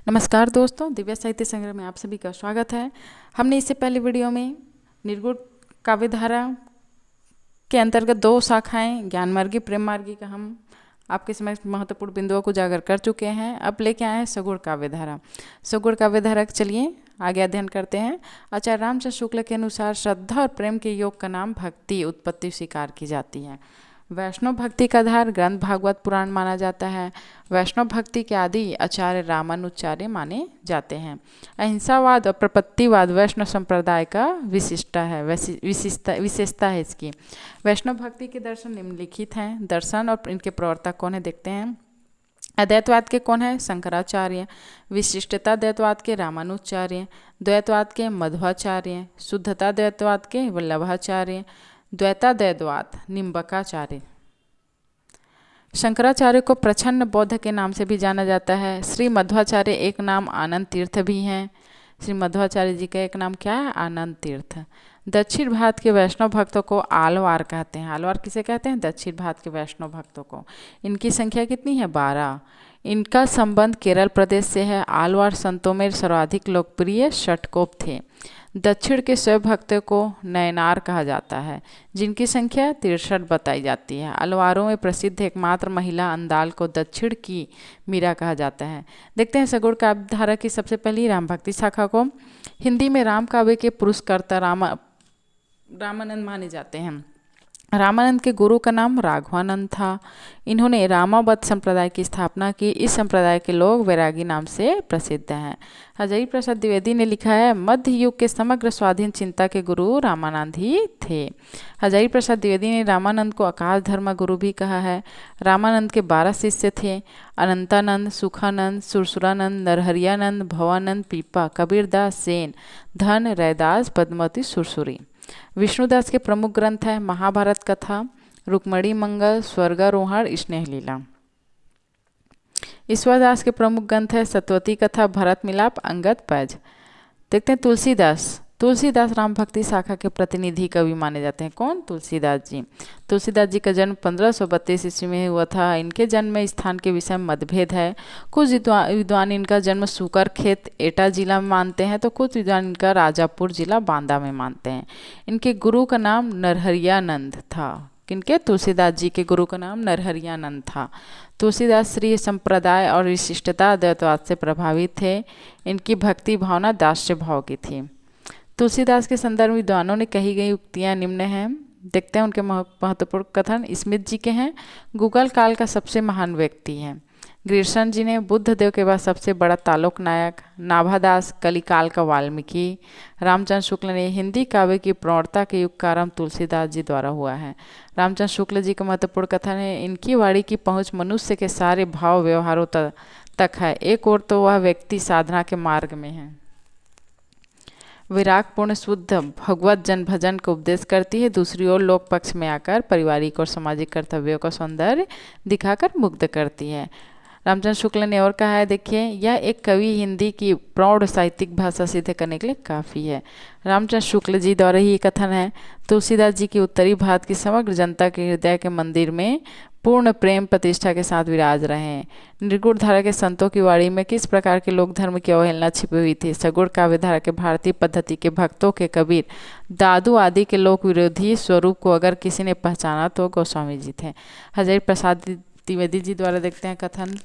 नमस्कार दोस्तों, दिव्या साहित्य संग्रह में आप सभी का स्वागत है। हमने इससे पहले वीडियो में निर्गुण काव्यधारा के अंतर्गत दो शाखाएं ज्ञान मार्गी प्रेम मार्गी का हम आपके समक्ष महत्वपूर्ण बिंदुओं को उजागर कर चुके हैं। अब लेके आए हैं सगुण काव्यधारा। सगुण काव्यधारा चलिए आगे अध्ययन करते हैं। आचार्य रामचंद्र शुक्ल के अनुसार श्रद्धा और प्रेम के योग का नाम भक्ति उत्पत्ति स्वीकार की जाती है। वैष्णव भक्ति का आधार ग्रंथ भागवत पुराण माना जाता है। वैष्णव भक्ति के आदि आचार्य रामानुचार्य माने जाते हैं। अहिंसावाद और प्रपत्तिवाद वैष्णव संप्रदाय का विशेषता है इसकी। वैष्णव भक्ति के दर्शन निम्नलिखित हैं। दर्शन और इनके प्रवर्तक कौन है देखते हैं। अद्वैतवाद के कौन है? शंकराचार्य। विशिष्टता द्वैतवाद के रामानुचार्य। द्वैतवाद के मध्वाचार्य। शुद्धता द्वैतवाद के वल्लभाचार्य। द्वैताद्वैतवाद निम्बकाचार्य। शंकराचार्य को प्रच्छन्न बौद्ध के नाम से भी जाना जाता है। श्री मध्वाचार्य एक नाम आनंद तीर्थ भी हैं। श्री मध्वाचार्य जी का एक नाम क्या है? आनंद तीर्थ। दक्षिण भारत के वैष्णव भक्तों को आलवार कहते हैं। आलवार किसे कहते हैं? दक्षिण भारत के वैष्णव भक्तों को। इनकी संख्या कितनी है? 12। इनका संबंध केरल प्रदेश से है। आलवार संतों में सर्वाधिक लोकप्रिय षटकोप थे। दक्षिण के शैव भक्तों को नयनार कहा जाता है, जिनकी संख्या 63 बताई जाती है। अलवारों में प्रसिद्ध एकमात्र महिला अंदाल को दक्षिण की मीरा कहा जाता है। देखते हैं सगुण काव्यधारा की सबसे पहली राम भक्ति शाखा को। हिंदी में राम काव्य के पुरुषकर्ता रामानंद माने जाते हैं। रामानंद के गुरु का नाम राघवानंद था। इन्होंने रामावत संप्रदाय की स्थापना की। इस संप्रदाय के लोग वैरागी नाम से प्रसिद्ध हैं। हजारी प्रसाद द्विवेदी ने लिखा है, मध्य युग के समग्र स्वाधीन चिंता के गुरु रामानंद ही थे। हजारी प्रसाद द्विवेदी ने रामानंद को आकाश धर्म गुरु भी कहा है। रामानंद के 12 शिष्य थे। अनंतानंद, सुखानंद, सुरसुरानंद, नरहरियानंद, भवानंद, पीपा, कबीरदास, सेन, धन, रैदास, पद्मावती, सुरसुरी। विष्णुदास के प्रमुख ग्रंथ है महाभारत कथा, रुक्मणी मंगल, स्वर्गारोहण, स्नेह लीला। ईश्वरदास के प्रमुख ग्रंथ है सतवती कथा, भरत मिलाप, अंगद पैज। देखते हैं तुलसीदास राम भक्ति शाखा के प्रतिनिधि कवि माने जाते हैं। कौन? तुलसीदास जी। तुलसीदास जी का जन्म 1532 ईस्वी में हुआ था। इनके जन्म स्थान के विषय में मतभेद है। कुछ विद्वान इनका जन्म सूकर खेत एटा जिला में मानते हैं, तो कुछ विद्वान इनका राजापुर जिला बांदा में मानते हैं। इनके गुरु का नाम नरहरियानंद था। किनके? तुलसीदास जी के गुरु का नाम नरहरियानंद था। तुलसीदास श्री संप्रदाय और विशिष्टता द्वैतवाद से प्रभावित थे। इनकी भक्ति भावना दास्य भाव की थी। तुलसीदास के संदर्भ विद्वानों ने कही गई उक्तियां निम्न हैं। देखते हैं उनके महत्वपूर्ण कथन। स्मिथ जी के हैं, गूगल काल का सबसे महान व्यक्ति है। ग्रीष्म जी ने, बुद्ध देव के बाद सबसे बड़ा तालुक नायक। नाभादास, कलिकाल का वाल्मीकि। रामचंद्र शुक्ल ने, हिंदी काव्य की प्रौढ़ता के युग का आरंभ तुलसीदास जी द्वारा हुआ है। रामचंद्र शुक्ल जी का महत्वपूर्ण कथन है, इनकी वाणी की पहुँच मनुष्य के सारे भाव व्यवहारों तक है। एक ओर तो वह व्यक्ति साधना के मार्ग में है, विरागपूर्ण शुद्ध भगवत जन भजन का उपदेश करती है। दूसरी ओर लोक पक्ष में आकर पारिवारिक और सामाजिक कर्तव्यों का सौंदर्य दिखाकर मुग्ध करती है। रामचंद्र शुक्ल ने और कहा है, देखिए, यह एक कवि हिंदी की प्रौढ़ साहित्यिक भाषा सिद्ध करने के लिए काफ़ी है। रामचंद्र शुक्ल जी द्वारा ही कथन है, तुलसीदास जी की उत्तरी भारत की समग्र जनता के हृदय के मंदिर में पूर्ण प्रेम प्रतिष्ठा के साथ विराज रहे हैं। निर्गुण धारा के संतों की वाणी में किस प्रकार के लोक धर्म की अवहेलना छिपी हुई थी। सगुण काव्यधारा के भारतीय पद्धति के भक्तों के कबीर, दादू आदि के लोक विरोधी स्वरूप को अगर किसी ने पहचाना तो गोस्वामी जी थे। हजारी प्रसाद द्विवेदी जी द्वारा देखते हैं कथन,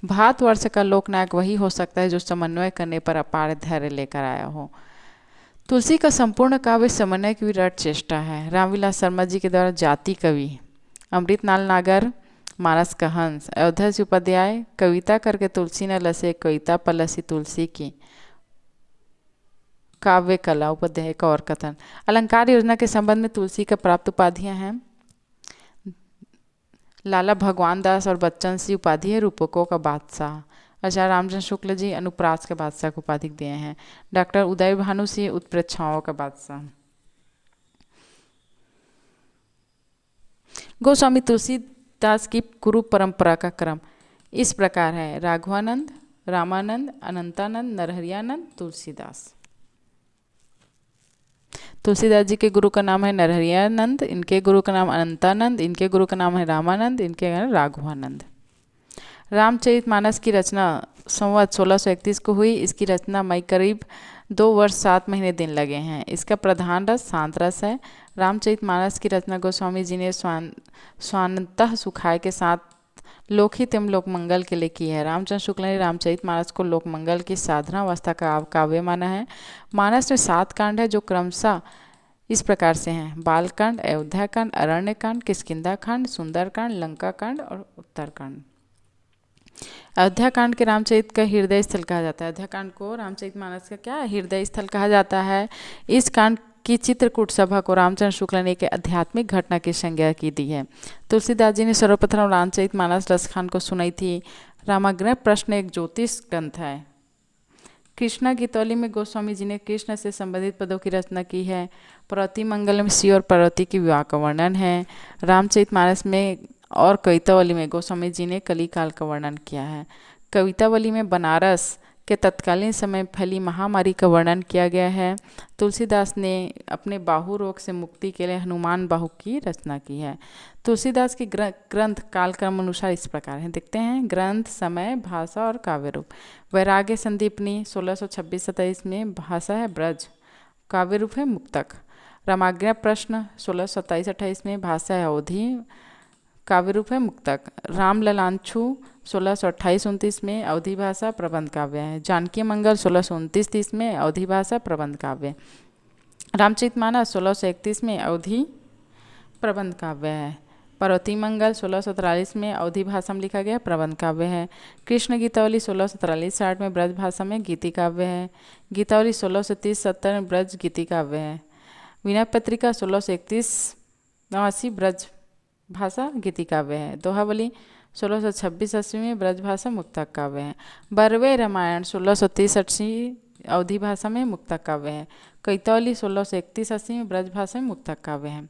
भारतवर्ष का लोकनायक वही हो सकता है जो समन्वय करने पर अपार धैर्य लेकर आया हो। तुलसी का संपूर्ण काव्य समन्वय की विराट चेष्टा है। रामविलास शर्मा जी के द्वारा जाति कवि, अमृतलाल नागर, मानस का हंस, अयोध्या से उपाध्याय, कविता करके तुलसी न लसे, कविता पलसी तुलसी की, काव्य कला उपाध्याय का और कथन। अलंकार योजना के संबंध में तुलसी का प्राप्त उपाधियां हैं। लाला भगवान दास और बच्चन सिंह उपाधि है रूपकों का बादशाह। आचार्य रामचंद्र शुक्ल जी अनुप्रास के बादशाह को उपाधि दिए हैं। डॉक्टर उदय भानु सिंह उत्प्रेक्षाओं का बादशाह। गोस्वामी तुलसीदास की गुरु परंपरा का क्रम इस प्रकार है, राघवानंद, रामानंद, अनंतानंद, नरहरियानंद, तुलसीदास। तुलसीदास जी के गुरु का नाम है नरहरियानंद, इनके गुरु का नाम अनंतानंद, इनके गुरु का नाम है रामानंद, इनके राघवानंद। रामचरितमानस की रचना संवत 1631 को हुई। इसकी रचना में करीब 2 वर्ष 7 महीने दिन लगे हैं। इसका प्रधान रस शांत रस है। रामचरितमानस की रचना गोस्वामी जी ने स्वान्तः सुखाय के साथ लोकहित एवं लोकमंगल के लिए की है। रामचंद्र शुक्ल ने रामचरितमानस को लोकमंगल की साधना अवस्था का काव्य माना है। मानस में 7 कांड है जो क्रमशः इस प्रकार से हैं: बालकांड, अयोध्याकांड, अरण्यकांड, किष्किंधाकांड, सुंदरकांड, लंकाकांड और उत्तरकांड। अयोध्याकांड के रामचरित का हृदय स्थल कहा जाता है। अयोध्याकांड को रामचरितमानस का क्या हृदय स्थल कहा जाता है। इस कांड की चित्रकूट सभा को रामचंद्र शुक्ल ने एक आध्यात्मिक घटना की संज्ञा की दी है। तुलसीदास जी ने सर्वप्रथम रामचरितमानस रसखान को सुनाई थी। रामाग्रह प्रश्न एक ज्योतिष ग्रंथ है। कृष्णा गीतौली में गोस्वामी जी ने कृष्ण से संबंधित पदों की रचना की है। पार्वती मंगल में शिव और पार्वती के विवाह का वर्णन है। रामचरितमानस में और कवितावली में गोस्वामी जी ने कली काल का वर्णन किया है। कवितावली में बनारस के तत्कालीन समय फैली महामारी का वर्णन किया गया है। तुलसीदास ने अपने बाहु रोग से मुक्ति के लिए हनुमान बाहु की रचना की है। तुलसीदास के ग्रंथ कालक्रम अनुसार इस प्रकार हैं, देखते हैं। ग्रंथ, समय, भाषा और काव्य रूप। वैराग्य संदीपनी 1626-27 में भाषा है ब्रज, काव्य रूप है मुक्तक। रामाज्ञा प्रश्न 1627-28 में भाषा है अवधि, काव्य रूप है मुक्तक। राम ललांछू 1628-29 में अवधि भाषा प्रबंध काव्य है। जानकी मंगल 1629-30 में अवधि भाषा प्रबंध काव्य। रामचरितमानस 1631 में अवधि प्रबंध काव्य है। पार्वती मंगल 1643 में अवधि भाषा में लिखा गया प्रबंध काव्य है। कृष्ण गीतावली 1643-60 में ब्रज भाषा में गीति काव्य है। गीतावली 1630-70 में ब्रज गीति काव्य है। विनय पत्रिका 1631-89 ब्रज भाषा गीति काव्य है। दोहावली 1626-80 में ब्रज भाषा मुक्तक काव्य है। बरवे रामायण 1630-80 अवधि भाषा में मुक्तक काव्य है। कवितावली 1631-80 में ब्रज भाषा में मुक्तक काव्य है।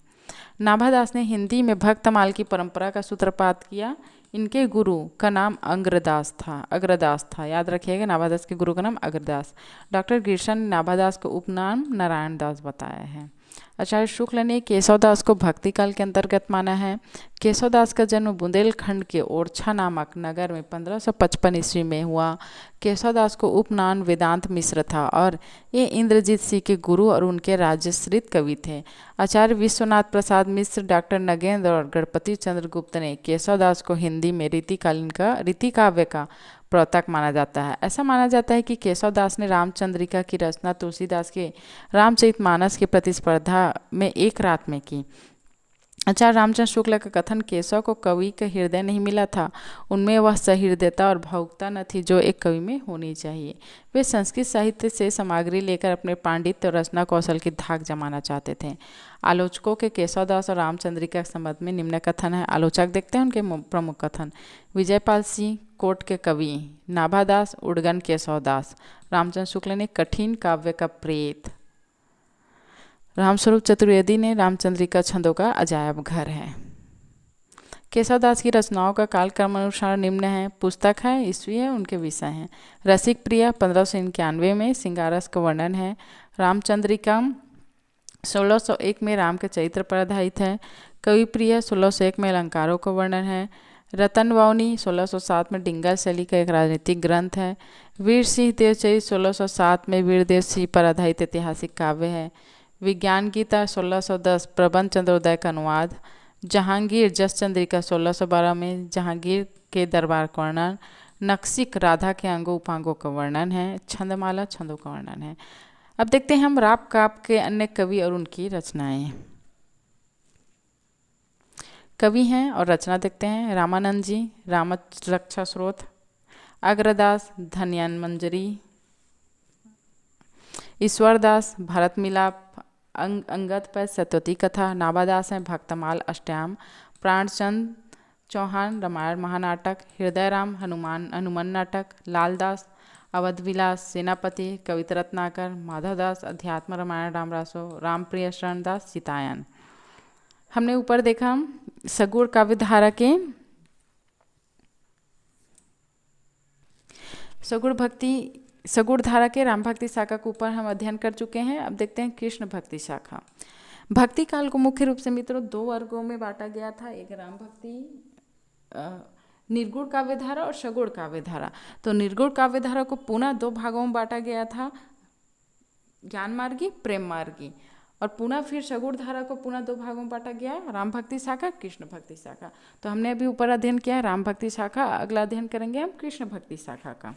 नाभादास ने हिंदी में भक्तमाल की परंपरा का सूत्रपात किया। इनके गुरु का नाम अग्रदास था। याद रखिएगा, नाभादास के गुरु का नाम अग्रदास। डॉक्टर गिरशन ने नाभादास को उपनाम नारायण दास बताया है। आचार्य शुक्ल ने केशवदास को भक्ति काल के अंतर्गत माना है। केशवदास का जन्म बुंदेलखंड के ओरछा नामक नगर में 1555 ईस्वी में हुआ। केशवदास को उपनाम वेदांत मिश्र था और ये इंद्रजीत सिंह के गुरु और उनके राजश्रित कवि थे। आचार्य विश्वनाथ प्रसाद मिश्र, डॉक्टर नगेंद्र और गणपति चंद्र गुप्त ने केशवदास को हिंदी में रीति काव्य का प्रवर्तक माना जाता है। ऐसा माना जाता है कि केशवदास ने रामचंद्रिका की रचना तुलसीदास के रामचरितमानस की प्रतिस्पर्धा में एक रात में की। आचार्य रामचंद्र शुक्ल का कथन, केशव को कवि का हृदय नहीं मिला था, उनमें वह सहृदयता और भावुकता न थी जो एक कवि में होनी चाहिए। वे संस्कृत साहित्य से सामग्री लेकर अपने पांडित्य और रचना कौशल की धाक जमाना चाहते थे। आलोचकों के केशवदास और रामचंद्रिका के संबंध में निम्न कथन है। आलोचक देखते हैं उनके प्रमुख कथन। विजयपाल सिंह कोट के कवि, नाभादास उड़गन केशवदास। रामचंद्र शुक्ल ने कठिन काव्य का प्रेत। रामस्वरूप चतुर्वेदी ने रामचंद्रिका छंदों का अजायब घर है। केशवदास की रचनाओं का कालक्रम अनुसार निम्न है। पुस्तक है, ईस्वी है, उनके विषय हैं। रसिक प्रिया 1591 में सिंगारस का वर्णन है। रामचंद्रिका 1601 में राम के चरित्र पर आधारित है। कवि प्रिया 1601 में अलंकारों का वर्णन है। रतन वावनी 1607 में डिंगल शैली का एक राजनीतिक ग्रंथ है। वीर सिंह देवचरित 1607 में वीरदेव सिंह पर आधारित ऐतिहासिक काव्य है। विज्ञान गीता 1610 प्रबंध चंद्रोदय का अनुवाद। जहांगीर जस चंद्रिका 1612 में जहांगीर के दरबार का वर्णन। नक्सिक राधा के अंगों उपांगों का वर्णन है। छंदमाला छंदों का वर्णन है। अब देखते हैं हम राप काप के अन्य कवि और उनकी रचनाएं। कवि हैं और रचना देखते हैं। रामानंद जी, राम रक्षा स्रोत। अग्रदास, धन्यान मंजरी। ईश्वरदास, भारत मिलाप, अंगद पर सत्यवती कथा। नाभादास हैं भक्तमाल अष्टयाम। प्राणचंद चौहान, रामायण महानाटक। हृदयराम, हनुमान नाटक। लालदास, अवधविलास। सेनापति, कविता रत्नाकर। माधवदास, अध्यात्म रामायण रामरासो। रामप्रिय शरण दास, सीतायन। हमने ऊपर देखा सगुण काव्यधारा के सगुण धारा के राम भक्ति शाखा के ऊपर हम अध्ययन कर चुके हैं। अब देखते हैं कृष्ण भक्ति शाखा। भक्ति काल को मुख्य रूप से मित्रों 2 वर्गों में बांटा गया था। एक राम भक्ति निर्गुण काव्य धारा और सगुण काव्य धारा। तो निर्गुण काव्य धारा को पुनः दो भागों में बांटा गया था, ज्ञान मार्गी, प्रेम मार्गी। और पुनः फिर सगुण धारा को पुनः दो भागों में बांटा गया है, राम भक्ति शाखा, कृष्ण भक्ति शाखा। तो हमने अभी ऊपर अध्ययन किया है राम भक्ति शाखा, अगला अध्ययन करेंगे हम कृष्ण भक्ति शाखा का।